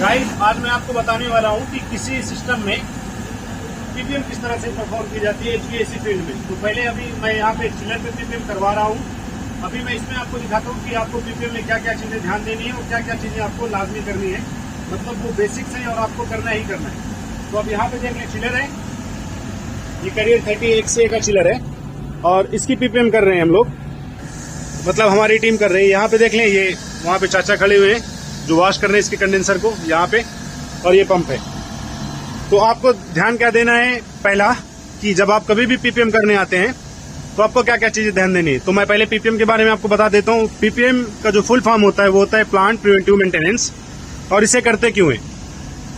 Guys आज मैं आपको बताने वाला हूँ कि किसी सिस्टम में पीपीएम किस तरह से परफॉर्म की जाती है एचवीएसी फील्ड में। तो पहले अभी मैं यहाँ पे चिलर पे पीपीएम करवा रहा हूँ। अभी मैं इसमें आपको दिखाता हूँ कि आपको पीपीएम में क्या क्या चीजें ध्यान देनी है और क्या क्या चीजें आपको लाजमी करनी है, मतलब वो बेसिक्स है और आपको करना ही करना है। तो अब यहाँ पे देख लें चिलर है, ये कैरियर 30XA का चिलर है और इसकी पीपीएम कर रहे हैं हम लोग, मतलब हमारी टीम कर रही है। यहाँ पे देख लें, ये वहाँ पे चाचा खड़े हुए हैं जो वॉश कर रहे हैं इसके कंडेंसर को यहाँ पे, और ये पंप है। तो आपको ध्यान क्या देना है, पहला कि जब आप कभी भी पीपीएम करने आते हैं तो आपको क्या क्या चीजें ध्यान देनी है। तो मैं पहले पीपीएम के बारे में आपको बता देता हूँ। पीपीएम का जो फुल फॉर्म होता है वो होता है प्लांट प्रिवेंटिव मेंटेनेंस। और इसे करते क्यों है?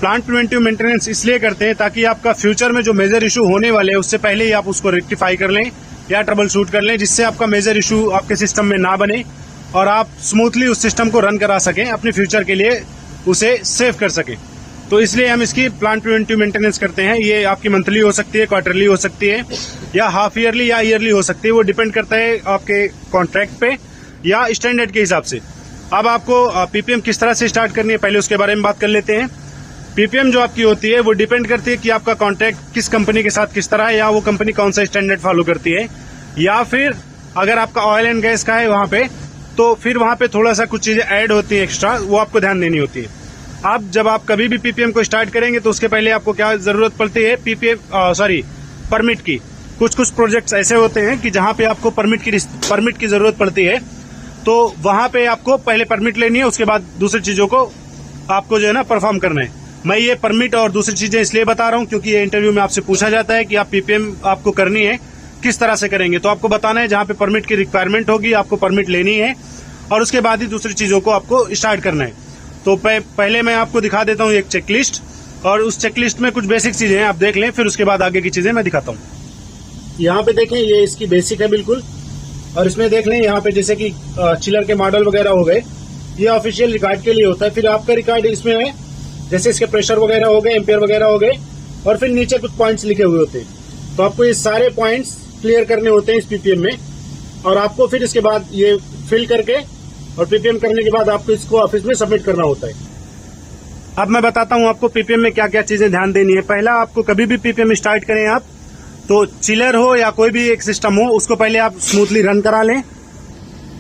प्लांट प्रिवेंटिव मेंटेनेंस इसलिए करते हैं ताकि आपका फ्यूचर में जो मेजर इशू होने वाले हैं उससे पहले ही आप उसको रेक्टिफाई कर लें या ट्रबल शूट कर लें, जिससे आपका मेजर इशू आपके सिस्टम में ना बने और आप स्मूथली उस सिस्टम को रन करा सकें, अपने फ्यूचर के लिए उसे सेव कर सकें। तो इसलिए हम इसकी प्लांट प्रिवेंटिव मेंटेनेंस करते हैं। ये आपकी मंथली हो सकती है, क्वार्टरली हो सकती है, या हाफ ईयरली या ईयरली हो सकती है। वो डिपेंड करता है आपके कॉन्ट्रैक्ट पे या स्टैंडर्ड के हिसाब से। अब आपको पीपीएम किस तरह से स्टार्ट करनी है, पहले उसके बारे में बात कर लेते हैं। पीपीएम जो आपकी होती है वो डिपेंड करती है कि आपका कॉन्ट्रैक्ट किस कंपनी के साथ किस तरह है, या वो कंपनी कौन सा स्टैंडर्ड फॉलो करती है, या फिर अगर आपका ऑयल एंड गैस का है वहां पे, तो फिर वहां पे थोड़ा सा कुछ चीजें ऐड होती है एक्स्ट्रा, वो आपको ध्यान देनी होती है। आप जब आप कभी भी पीपीएम को स्टार्ट करेंगे तो उसके पहले आपको क्या जरूरत पड़ती है, परमिट की। कुछ कुछ प्रोजेक्ट्स ऐसे होते हैं कि जहां पे आपको परमिट की जरूरत पड़ती है, तो वहां पे आपको पहले परमिट लेनी है, उसके बाद दूसरी चीजों को आपको जो है ना परफॉर्म करना है। मैं ये परमिट और दूसरी चीजें इसलिए बता रहा हूँ क्योंकि ये इंटरव्यू में आपसे पूछा जाता है कि आप पीपीएम आपको करनी है किस तरह से करेंगे। तो आपको बताना है जहां पे परमिट की रिक्वायरमेंट होगी आपको परमिट लेनी है, और उसके बाद ही दूसरी चीजों को आपको स्टार्ट करना है। तो पहले मैं आपको दिखा देता हूँ एक चेकलिस्ट, और उस चेकलिस्ट में कुछ बेसिक चीजें हैं, आप देख लें, फिर उसके बाद आगे की चीजें मैं दिखाता हूँ। यहाँ पे देखें, ये इसकी बेसिक है बिल्कुल, और इसमें देख लें यहाँ पे जैसे कि चिलर के मॉडल वगैरह हो गए, ये ऑफिशियल रिकॉर्ड के लिए होता है। फिर आपका रिकॉर्ड इसमें है, जैसे इसके प्रेशर वगैरह हो गए, एम्पियर वगैरह हो गए, और फिर नीचे कुछ पॉइंट्स लिखे हुए होते हैं। तो आपको ये सारे पॉइंट्स क्लियर करने होते हैं इस पीपीएम में, और आपको फिर इसके बाद ये फिल करके और पीपीएम करने के बाद आपको इसको ऑफिस में सबमिट करना होता है। अब मैं बताता हूं आपको पीपीएम में क्या क्या चीजें ध्यान देनी है। पहला, आपको कभी भी पीपीएम स्टार्ट करें आप, तो चिलर हो या कोई भी एक सिस्टम हो, उसको पहले आप स्मूथली रन करा लें।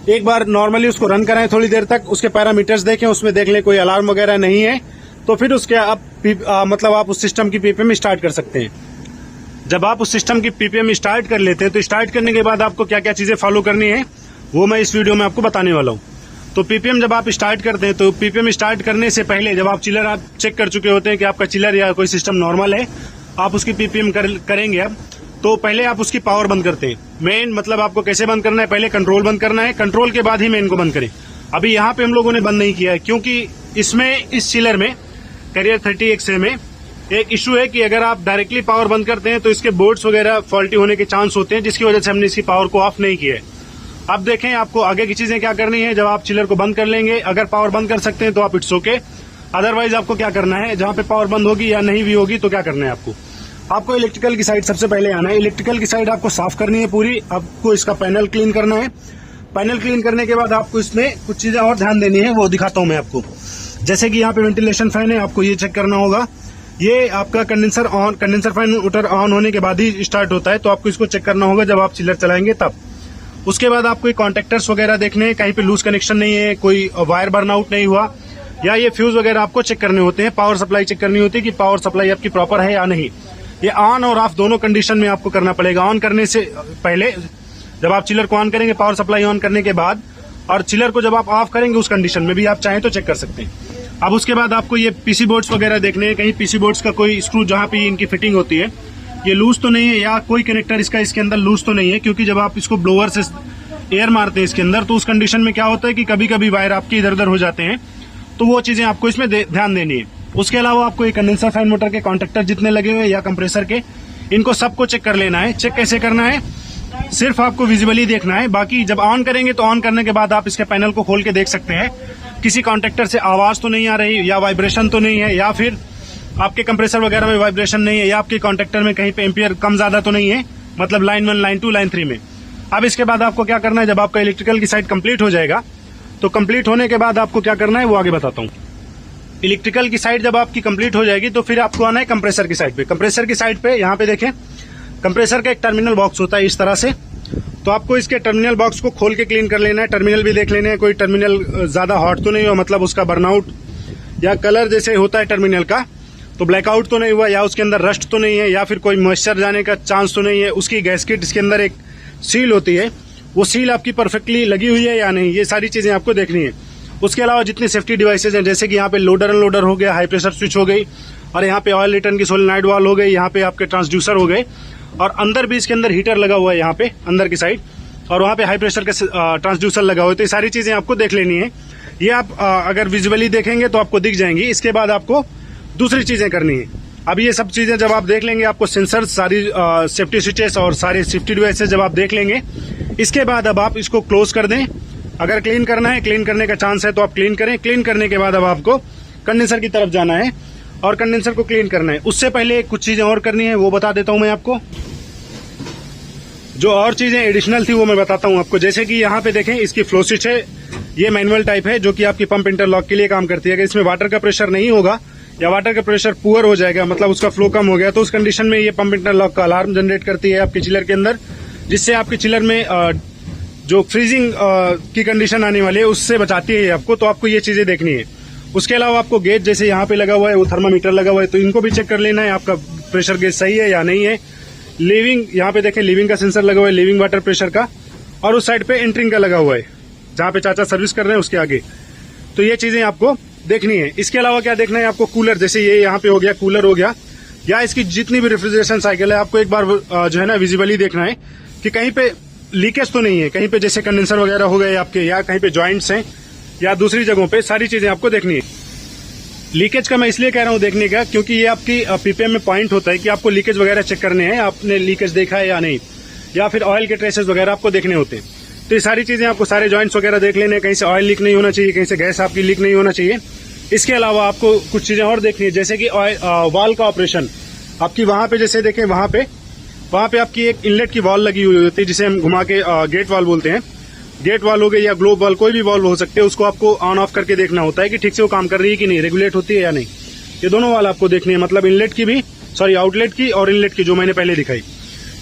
एक बार नॉर्मली उसको रन कराएं थोड़ी देर तक, उसके पैरामीटर्स देखें, उसमें देख लें कोई अलार्म वगैरह नहीं है, तो फिर उसके आप उस सिस्टम की पीपीएम स्टार्ट कर सकते हैं। जब आप उस सिस्टम की पीपीएम स्टार्ट कर लेते हैं तो स्टार्ट करने के बाद आपको क्या क्या चीजें फॉलो करनी है वो मैं इस वीडियो में आपको बताने वाला हूँ। तो पीपीएम जब आप स्टार्ट करते हैं, तो पीपीएम स्टार्ट करने से पहले जब आप चिलर आप चेक कर चुके होते हैं कि आपका चिलर या कोई सिस्टम नॉर्मल है, आप उसकी पीपीएम करेंगे अब, तो पहले आप उसकी पावर बंद करते हैं। मेन मतलब आपको कैसे बंद करना है, पहले कंट्रोल बंद करना है, कंट्रोल के बाद ही मेन को बंद करें। अभी यहाँ पे हम लोगों ने बंद नहीं किया है क्योंकि इसमें इस चिलर में कैरियर 30XA में एक इशू है कि अगर आप डायरेक्टली पावर बंद करते हैं तो इसके बोर्ड्स वगैरह फॉल्टी होने के चांस होते हैं, जिसकी वजह से हमने इसकी पावर को ऑफ नहीं किया है। अब देखें आपको आगे की चीजें क्या करनी है। जब आप चिलर को बंद कर लेंगे, अगर पावर बंद कर सकते हैं तो आप इट्स ओके, अदरवाइज आपको क्या करना है, जहां पे पावर बंद होगी या नहीं भी होगी तो क्या करना है आपको इलेक्ट्रिकल की साइड सबसे पहले आना है। इलेक्ट्रिकल की साइड आपको साफ करनी है पूरी, आपको इसका पैनल क्लीन करना है। पैनल क्लीन करने के बाद आपको इसमें कुछ चीजें और ध्यान देनी है, वो दिखाता हूं मैं आपको। जैसे कि यहाँ पे वेंटिलेशन फैन है, आपको ये चेक करना होगा। ये आपका कंडेंसर फैन मोटर ऑन होने के बाद ही स्टार्ट होता है, तो आपको इसको चेक करना होगा जब आप चिलर चलाएंगे तब। उसके बाद आपको कॉन्टेक्टर्स वगैरह देखने हैं, कहीं पे लूज कनेक्शन नहीं है, कोई वायर बर्नआउट नहीं हुआ, या ये फ्यूज वगैरह आपको चेक करने होते हैं। पावर सप्लाई चेक करनी होती है कि पावर सप्लाई आपकी प्रॉपर है या नहीं। ये ऑन और ऑफ दोनों कंडीशन में आपको करना पड़ेगा। ऑन करने से पहले जब आप चिलर को ऑन करेंगे, पावर सप्लाई ऑन करने के बाद, और चिलर को जब आप ऑफ करेंगे उस कंडीशन में भी आप चाहें तो चेक कर सकते हैं। अब उसके बाद आपको ये पीसी बोर्ड्स वगैरह देखने हैं, कहीं पीसी बोर्ड्स का कोई स्क्रू जहां पे इनकी फिटिंग होती है ये लूज तो नहीं है, या कोई कनेक्टर इसके अंदर लूज तो नहीं है, क्योंकि जब आप इसको ब्लोअर से एयर मारते हैं इसके अंदर, तो उस कंडीशन में क्या होता है कि कभी कभी वायर आपके इधर उधर हो जाते हैं, तो वो चीजें आपको इसमें ध्यान देनी है। उसके अलावा आपको एक कंडेंसर फैन मोटर के कॉन्टेक्टर जितने लगे हुए या कंप्रेसर के, इनको सबको चेक कर लेना है। चेक कैसे करना है, सिर्फ आपको विजिबली देखना है, बाकी जब ऑन करेंगे तो ऑन करने के बाद आप इसके पैनल को खोल के देख सकते हैं किसी कॉन्टेक्टर से आवाज तो नहीं आ रही, या वाइब्रेशन तो नहीं है, या फिर आपके कंप्रेसर वगैरह में वाइब्रेशन नहीं है, या आपके कॉन्टेक्टर में कहीं पे एम्पियर कम ज्यादा तो नहीं है, मतलब लाइन 1, लाइन 2, लाइन 3 में। अब इसके बाद आपको क्या करना है, जब आपका इलेक्ट्रिकल की साइड कंप्लीट हो जाएगा, तो कंप्लीट होने के बाद आपको क्या करना है वो आगे बताता हूँ। इलेक्ट्रिकल की साइड जब आपकी कंप्लीट हो जाएगी तो फिर आपको आना है कंप्रेसर की साइड पे। कंप्रेसर की साइड पे यहाँ पे देखें, कंप्रेसर का एक टर्मिनल बॉक्स होता है इस तरह से। तो आपको इसके टर्मिनल बॉक्स को खोल के क्लीन कर लेना है। टर्मिनल भी देख लेना है, कोई टर्मिनल ज्यादा हॉट तो नहीं हुआ, मतलब उसका बर्नआउट या कलर जैसे होता है टर्मिनल का तो ब्लैकआउट तो नहीं हुआ, या उसके अंदर रस्ट तो नहीं है, या फिर कोई मॉइस्चर जाने का चांस तो नहीं है। उसकी गैस्केट इसके अंदर एक सील होती है, वो सील आपकी परफेक्टली लगी हुई है या नहीं, ये सारी चीजें आपको देखनी है। उसके अलावा जितने सेफ्टी डिवाइसेज हैं, जैसे कि यहाँ पे लोडर अनलोडर हो गया, हाई प्रेशर स्विच हो गई, और यहाँ पे ऑयल रिटर्न की सोलेनॉइड वाल्व हो गई, यहाँ पे आपके ट्रांसड्यूसर हो गए, और अंदर भी इसके अंदर हीटर लगा हुआ है यहाँ पे अंदर की साइड, और वहाँ पे हाई प्रेशर का ट्रांसड्यूसर लगा हुआ है। तो ये सारी चीजें आपको देख लेनी है। ये आप अगर विजुअली देखेंगे तो आपको दिख जाएंगी। इसके बाद आपको दूसरी चीजें करनी है। अब ये सब चीजें जब आप देख लेंगे, आपको सेंसर, सारी सेफ्टी स्विचेस और सारे सेफ्टी डिवाइसेस जब आप देख लेंगे, इसके बाद अब आप इसको क्लोज कर दें। अगर क्लीन करना है, क्लीन करने का चांस है तो आप क्लीन करें। क्लीन करने के बाद अब आपको कंडेंसर की तरफ जाना है और कंडेंसर को क्लीन करना है। उससे पहले कुछ चीजें और करनी है, वो बता देता हूं मैं आपको। जो और चीजें एडिशनल थी वो मैं बताता हूं आपको। जैसे कि यहाँ पे देखें, इसकी फ्लो स्विच है, ये मैनुअल टाइप है जो कि आपकी पंप इंटरलॉक के लिए काम करती है। अगर इसमें वाटर का प्रेशर नहीं होगा या वाटर का प्रेशर पुअर हो जाएगा, मतलब उसका फ्लो कम हो गया, तो उस कंडीशन में ये पंप इंटरलॉक का अलार्म जनरेट करती है आपके चिलर के अंदर, जिससे आपके चिलर में जो फ्रीजिंग की कंडीशन आने वाली है उससे बचाती है आपको। तो आपको ये चीजें देखनी है। उसके अलावा आपको गेज जैसे यहाँ पे लगा हुआ है, वो थर्मामीटर लगा हुआ है, तो इनको भी चेक कर लेना है आपका प्रेशर गेज सही है या नहीं है। लीविंग, यहाँ पे देखें लीविंग का सेंसर लगा हुआ है, लीविंग वाटर प्रेशर का, और उस साइड पे एंटरिंग का लगा हुआ है जहाँ पे चाचा सर्विस कर रहे हैं उसके आगे। तो ये चीजें आपको देखनी है। इसके अलावा क्या देखना है आपको, कूलर, जैसे ये यहाँ पे हो गया, कूलर हो गया, या इसकी जितनी भी रेफ्रिजरेशन साइकिल है, आपको एक बार जो है ना विजिबली देखना है कि कहीं पे लीकेज तो नहीं है। कहीं पे जैसे कंडेंसर वगैरह हो गए आपके, या कहीं पे जॉइंट्स हैं, या दूसरी जगहों पे, सारी चीजें आपको देखनी है। लीकेज का मैं इसलिए कह रहा हूँ देखने का, क्योंकि ये आपकी पीपीएम में पॉइंट होता है कि आपको लीकेज वगैरह चेक करने हैं, आपने लीकेज देखा है या नहीं, या फिर ऑयल के ट्रेसेस वगैरह आपको देखने होते हैं। तो ये सारी चीजें आपको, सारे जॉइंट्स वगैरह देख लेने, कहीं से ऑयल लीक नहीं होना चाहिए, कहीं से गैस आपकी लीक नहीं होना चाहिए। इसके अलावा आपको कुछ चीजें और देखनी है, जैसे कि वाल का ऑपरेशन। आपकी वहां पे जैसे देखें, वहां पे आपकी एक इनलेट की वॉल लगी हुई होती है, जिसे हम घुमा के गेट वॉल बोलते हैं। गेट वॉल हो गई या ग्लोब वॉल, कोई भी वॉल हो सकते हैं, उसको आपको ऑन ऑफ करके देखना होता है कि ठीक से वो काम कर रही है कि नहीं, रेगुलेट होती है या नहीं। ये दोनों वाल आपको देखनी है, मतलब इनलेट की भी, आउटलेट की और इनलेट की, जो मैंने पहले दिखाई।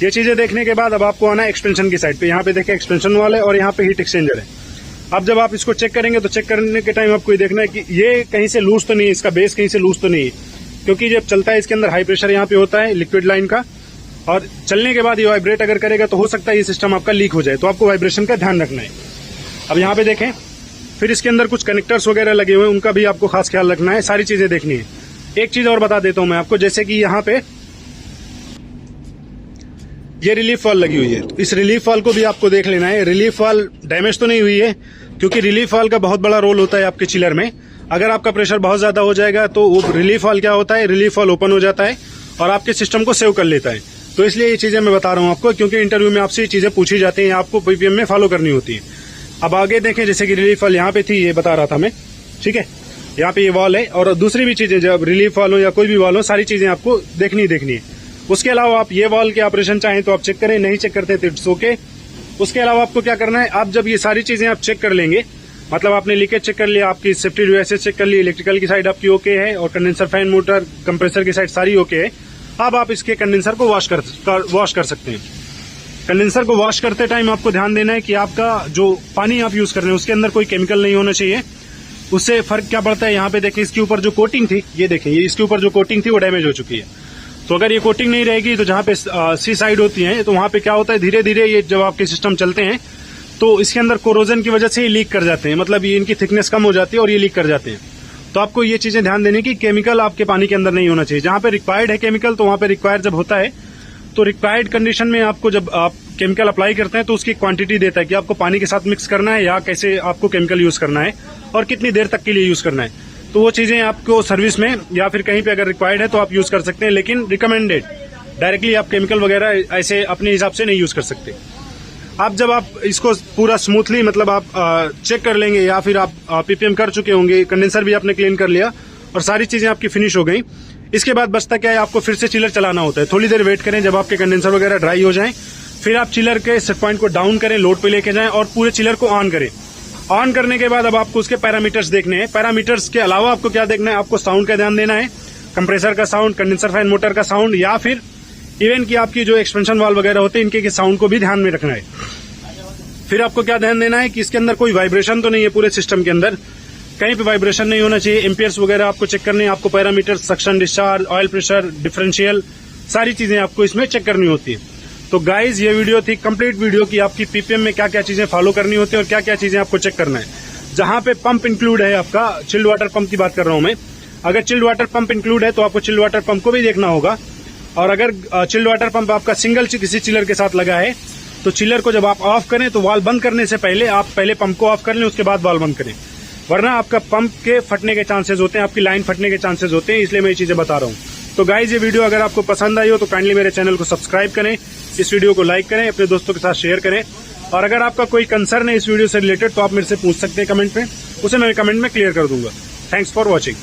ये चीजें देखने के बाद अब आपको आना है एक्सपेंशन की साइड पे। यहाँ पे देखें एक्सपेंशन वाल है और यहाँ पे हीट एक्सचेंजर है। अब जब आप इसको चेक करेंगे तो चेक करने के टाइम आपको ये देखना है कि ये कहीं से लूज तो नहीं है, इसका बेस कहीं से लूज तो नहीं है, क्योंकि जब चलता है इसके अंदर हाई प्रेशर यहाँ पे होता है लिक्विड लाइन का, और चलने के बाद ये वाइब्रेट अगर करेगा तो हो सकता है ये सिस्टम आपका लीक हो जाए। तो आपको वाइब्रेशन का ध्यान रखना है। अब यहाँ पे देखें, फिर इसके अंदर कुछ कनेक्टर्स वगैरह लगे हुए हैं, उनका भी आपको खास ख्याल रखना है। सारी चीजें देखनी है। एक चीज और बता देता हूं मैं आपको, जैसे कि यहाँ पे ये रिलीफ वाल लगी हुई है, इस रिलीफ वाल को भी आपको देख लेना है। रिलीफ वाल डैमेज तो नहीं हुई है, क्योंकि रिलीफ वाल का बहुत बड़ा रोल होता है आपके चिलर में। अगर आपका प्रेशर बहुत ज्यादा हो जाएगा तो वो रिलीफ वाल क्या होता है, रिलीफ वाल ओपन हो जाता है और आपके सिस्टम को सेव कर लेता है। तो इसलिए ये चीजें मैं बता रहा हूँ आपको, क्योंकि इंटरव्यू में आपसे ये चीजें पूछी जाती हैं, आपको पीपीएम में फॉलो करनी होती है। अब आगे देखें, जैसे कि रिलीफ वाल यहाँ पे थी, ये बता रहा था मैं, ठीक है, यहाँ पे ये वॉल है, और दूसरी भी चीजें, जब रिलीफ वाल हो या कोई भी वॉल हो, सारी चीजें आपको देखनी है। उसके अलावा आप ये वॉल के ऑपरेशन चाहें तो आप चेक करें, नहीं चेक करते तो इट्स ओके। उसके अलावा आपको क्या करना है, आप जब ये सारी चीजें आप चेक कर लेंगे, मतलब आपने लीकेज चेक कर लिया, आपकी सेफ्टी डिवाइसेस चेक कर ली, इलेक्ट्रिकल की साइड आपकी ओके है, और कंडेंसर, फैन, मोटर, कंप्रेसर की साइड सारी ओके है। अब आप इसके कंडेंसर को वॉश कर सकते हैं। कंडेंसर को वॉश करते टाइम आपको ध्यान देना है कि आपका जो पानी आप यूज कर रहे हैं उसके अंदर कोई केमिकल नहीं होना चाहिए। उससे फर्क क्या पड़ता है, यहाँ पे देखिए, इसके ऊपर जो कोटिंग थी, ये देखिए, ये इसके ऊपर जो कोटिंग थी वो डैमेज हो चुकी है। तो अगर ये कोटिंग नहीं रहेगी तो जहाँ पे सी साइड होती है, तो वहां पे क्या होता है, धीरे धीरे ये जब आपके सिस्टम चलते हैं तो इसके अंदर कोरोजन की वजह से ये लीक कर जाते हैं, मतलब ये इनकी थिकनेस कम हो जाती है और ये लीक कर जाते हैं। तो आपको ये चीजें ध्यान देने की, केमिकल आपके पानी के अंदर नहीं होना चाहिए। जहां पे रिक्वायर्ड है केमिकल, तो वहां पे रिक्वायर्ड जब होता है तो रिक्वायर्ड कंडीशन में आपको जब आप केमिकल अप्लाई करते हैं तो उसकी क्वांटिटी देता है कि आपको पानी के साथ मिक्स करना है या कैसे आपको केमिकल यूज करना है और कितनी देर तक के लिए यूज करना है। तो वो चीजें आपको सर्विस में या फिर कहीं पे अगर रिक्वायर्ड है तो आप यूज कर सकते हैं, लेकिन रिकमेंडेड, डायरेक्टली आप केमिकल वगैरह ऐसे अपने हिसाब से नहीं यूज कर सकते। आप जब आप इसको पूरा स्मूथली, मतलब आप चेक कर लेंगे, या फिर आप पीपीएम कर चुके होंगे, कंडेंसर भी आपने क्लीन कर लिया और सारी चीजें आपकी फिनिश हो गई, इसके बाद बचता क्या है, आपको फिर से चिलर चलाना होता है। थोड़ी देर वेट करें जब आपके कंडेंसर वगैरह ड्राई हो जाएं, फिर आप चिलर के सेट पॉइंट को डाउन करें, लोड पे लेके जाएं और पूरे चिलर को ऑन करें। ऑन करने के बाद अब आपको उसके पैरामीटर्स देखने हैं। पैरामीटर्स के अलावा आपको क्या देखना है, आपको साउंड का ध्यान देना है, कंप्रेसर का साउंड, कंडेंसर फैन मोटर का साउंड, या फिर इवन की आपकी जो एक्सपेंशन वाल्व वगैरह होते हैं इनके साउंड को भी ध्यान में रखना है। फिर आपको क्या ध्यान देना है कि इसके अंदर कोई वाइब्रेशन तो नहीं है, पूरे सिस्टम के अंदर कहीं पे वाइब्रेशन नहीं होना चाहिए। एम्पियर्स वगैरह आपको चेक करने हैं, आपको parameter, suction, discharge, oil pressure, differential, सारी चीजें आपको इसमें चेक करनी होती है। तो गाइज ये वीडियो थी कंप्लीट वीडियो की आपकी पीपीएम में क्या क्या चीजें फॉलो करनी होती है और क्या क्या चीजें आपको चेक करना है। जहां पे पंप इंक्लूड है आपका, चिल्ड वाटर पंप की बात कर रहा हूं मैं, अगर चिल्ड वाटर पंप इंक्लूड है तो आपको चिल्ड वाटर पंप को भी देखना होगा। और अगर चिल्ड वाटर पंप आपका सिंगल किसी चिलर के साथ लगा है तो चिलर को जब आप ऑफ करें तो वाल्व बंद करने से पहले आप पहले पंप को ऑफ कर लें, उसके बाद वाल्व बंद करें, वरना आपका पंप के फटने के चांसेस होते हैं, आपकी लाइन फटने के चांसेस होते हैं। इसलिए मैं ये चीजें बता रहा हूँ। तो गाइज ये वीडियो अगर आपको पसंद आई हो तो काइंडली मेरे चैनल को सब्सक्राइब करें, इस वीडियो को लाइक करें, अपने दोस्तों के साथ शेयर करें। और अगर आपका कोई कंसर्न है इस वीडियो से रिलेटेड तो आप मेरे से पूछ सकते हैं कमेंट में, उसे मैं कमेंट में क्लियर कर दूंगा। Thanks for watching.